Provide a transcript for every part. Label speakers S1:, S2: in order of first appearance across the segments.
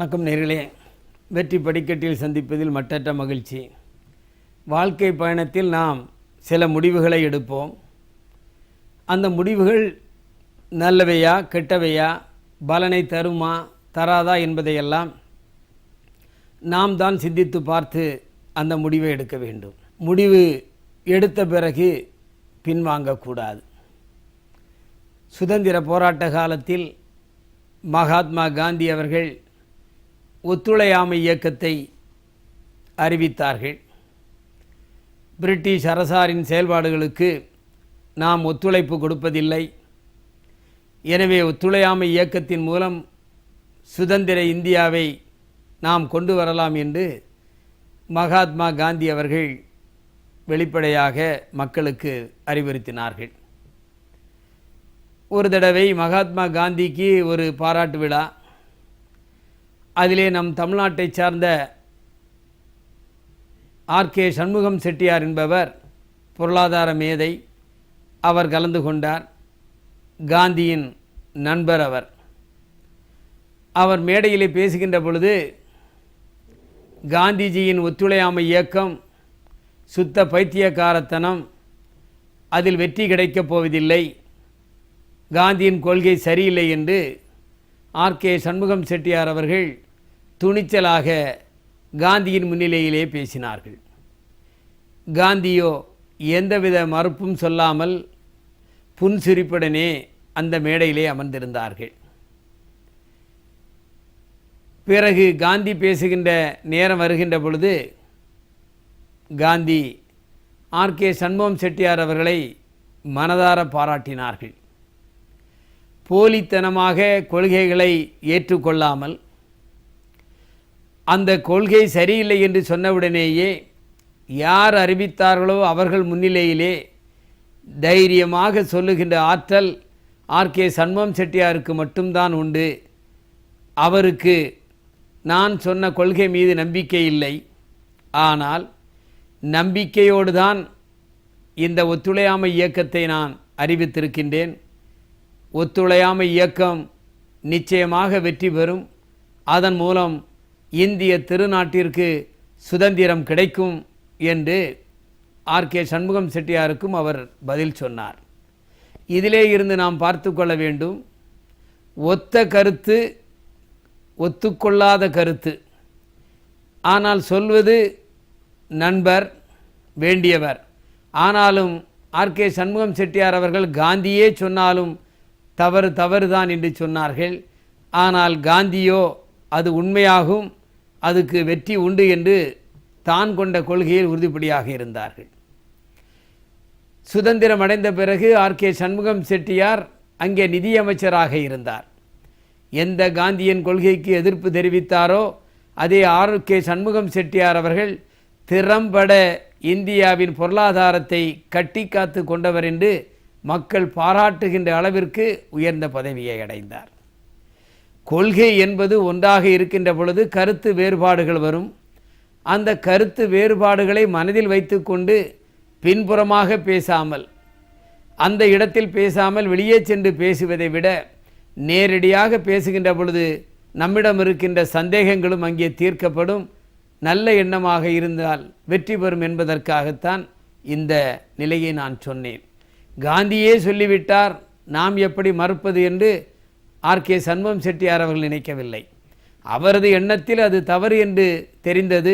S1: வணக்கம் நேயர்களே. வெற்றி படிக்கட்டில் சந்திப்பதில் மட்டற்ற மகிழ்ச்சி. வாழ்க்கை பயணத்தில் நாம் சில முடிவுகளை எடுப்போம். அந்த முடிவுகள் நல்லவையா கெட்டவையா, பலனை தருமா தராதா என்பதையெல்லாம் நாம் தான் சிந்தித்து பார்த்து அந்த முடிவை எடுக்க வேண்டும். முடிவு எடுத்த பிறகு பின்வாங்கக்கூடாது. சுதந்திர போராட்ட காலத்தில் மகாத்மா காந்தி அவர்கள் ஒத்துழையாமை இயக்கத்தை அறிவித்தார்கள். பிரிட்டிஷ் அரசாரின் செயல்பாடுகளுக்கு நாம் ஒத்துழைப்பு கொடுப்பதில்லை, எனவே ஒத்துழையாமை இயக்கத்தின் மூலம் சுதந்திர இந்தியாவை நாம் கொண்டு வரலாம் என்று மகாத்மா காந்தி அவர்கள் வெளிப்படையாக மக்களுக்கு அறிவுறுத்தினார்கள். ஒரு தடவை மகாத்மா காந்திக்கு ஒரு பாராட்டு விழா, அதிலே நம் தமிழ்நாட்டை சார்ந்த ஆர்.கே. சண்முகம் செட்டியார் என்பவர் பொருளாதார மேதை, அவர் கலந்து கொண்டார். காந்தியின் நண்பர் அவர். அவர் மேடையிலே பேசுகின்ற பொழுது காந்திஜியின் ஒத்துழையாமை இயக்கம் சுத்த பைத்தியக்காரத்தனம், அதில் வெற்றி கிடைக்கப் போவதில்லை, காந்தியின் கொள்கை சரியில்லை என்று ஆர்.கே. சண்முகம் செட்டியார் அவர்கள் துணிச்சலாக காந்தியின் முன்னிலையிலே பேசினார்கள். காந்தியோ எந்தவித மறுப்பும் சொல்லாமல் புன்சிரிப்புடனே அந்த மேடையிலே அமர்ந்திருந்தார்கள். பிறகு காந்தி பேசுகின்ற நேரம் வருகின்ற பொழுது காந்தி ஆர்.கே. சண்முகம் செட்டியார் அவர்களை மனதார பாராட்டினார்கள். போலித்தனமாக கொள்கைகளை ஏற்றுக்கொள்ளாமல், அந்த கொள்கை சரியில்லை என்று சொன்னவுடனேயே யார் அறிவித்தார்களோ அவர்கள் முன்னிலையிலே தைரியமாக சொல்லுகின்ற ஆற்றல் ஆர்.கே. சண்முகம் செட்டியாருக்கு மட்டும்தான் உண்டு. அவருக்கு நான் சொன்ன கொள்கை மீது நம்பிக்கை இல்லை, ஆனால் நம்பிக்கையோடு தான் இந்த ஒத்துழையாமை இயக்கத்தை நான் அறிவித்திருக்கின்றேன். ஒத்துழையாமை இயக்கம் நிச்சயமாக வெற்றி பெறும், அதன் மூலம் இந்திய திருநாட்டிற்கு சுதந்திரம் கிடைக்கும் என்று ஆர்.கே. சண்முகம் செட்டியாருக்கும் அவர் பதில் சொன்னார். இதிலே இருந்து நாம் பார்த்து கொள்ள வேண்டும், ஒத்த கருத்து ஒத்துக்கொள்ளாத கருத்து, ஆனால் சொல்வது நண்பர் வேண்டியவர். ஆனாலும் ஆர்.கே. சண்முகம் செட்டியார் அவர்கள் காந்தியே சொன்னாலும் தவறுதான் என்று சொன்னார்கள். ஆனால் காந்தியோ அது உண்மையாகும், அதுக்கு வெற்றி உண்டு என்று தான் கொண்ட கொள்கையில் உறுதிப்படியாக இருந்தார்கள். சுதந்திரம் அடைந்த பிறகு ஆர்.கே. சண்முகம் செட்டியார் அங்கே நிதியமைச்சராக இருந்தார். எந்த காந்தியின் கொள்கைக்கு எதிர்ப்பு தெரிவித்தாரோ அதே ஆர்.கே. சண்முகம் செட்டியார் அவர்கள் திறம்பட இந்தியாவின் பொருளாதாரத்தை கட்டி காத்து கொண்டவர் என்று மக்கள் பாராட்டுகின்ற அளவிற்கு உயர்ந்த பதவியை அடைந்தார். கொள்கை என்பது ஒன்றாக இருக்கின்ற பொழுது கருத்து வேறுபாடுகள் வரும். அந்த கருத்து வேறுபாடுகளை மனதில் வைத்து கொண்டு பின்புறமாக பேசாமல், அந்த இடத்தில் பேசாமல் வெளியே சென்று பேசுவதை விட நேரடியாக பேசுகின்ற பொழுது நம்மிடம் இருக்கின்ற சந்தேகங்களும் அங்கே தீர்க்கப்படும். நல்ல எண்ணமாக இருந்தால் வெற்றி பெறும் என்பதற்காகத்தான் இந்த நிலையை நான் சொன்னேன். காந்தியே சொல்லிவிட்டார், நாம் எப்படி மறுப்பது என்று ஆர்.கே. சண்முகம் செட்டியார் அவர்கள் நினைக்கவில்லை. அவரது எண்ணத்தில் அது தவறு என்று தெரிந்தது,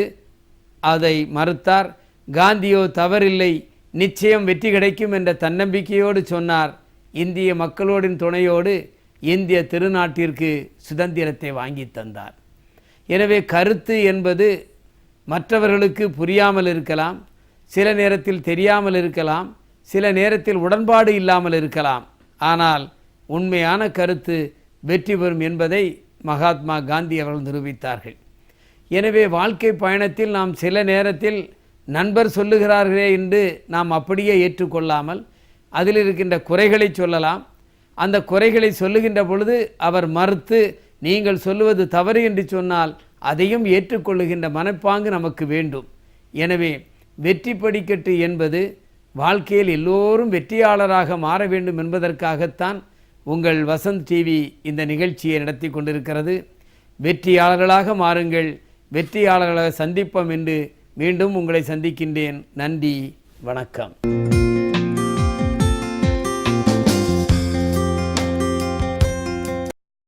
S1: அதை மறுத்தார். காந்தியோ தவறில்லை, நிச்சயம் வெற்றி கிடைக்கும் என்ற தன்னம்பிக்கையோடு சொன்னார். இந்திய மக்களோடின் துணையோடு இந்திய திருநாட்டிற்கு சுதந்திரத்தை வாங்கி தந்தார். எனவே கருத்து என்பது மற்றவர்களுக்கு புரியாமல் இருக்கலாம், சில நேரத்தில் தெரியாமல் இருக்கலாம், சில நேரத்தில் உடன்பாடு இல்லாமல் இருக்கலாம். ஆனால் உண்மையான கருத்து வெற்றி பெறும் என்பதை மகாத்மா காந்தி அவர்கள் நிரூபித்தார்கள். எனவே வாழ்க்கை பயணத்தில் நாம் சில நேரத்தில் நண்பர் சொல்லுகிறார்களே என்று நாம் அப்படியே ஏற்றுக்கொள்ளாமல் அதில் இருக்கின்ற குறைகளை சொல்லலாம். அந்த குறைகளை சொல்லுகின்ற பொழுது அவர் மறுத்து நீங்கள் சொல்லுவது தவறு என்று சொன்னால் அதையும் ஏற்றுக்கொள்ளுகின்ற மனப்பாங்கு நமக்கு வேண்டும். எனவே வெற்றி படிக்கட்டு என்பது வாழ்க்கையில் எல்லோரும் வெற்றியாளராக மாற வேண்டும் என்பதற்காகத்தான் உங்கள் வசந்த் டிவி இந்த நிகழ்ச்சியை நடத்தி கொண்டிருக்கிறது. வெற்றியாளர்களாக மாறுங்கள். வெற்றியாளர்களாக சந்திப்போம் என்று மீண்டும் உங்களை சந்திக்கின்றேன். நன்றி, வணக்கம்.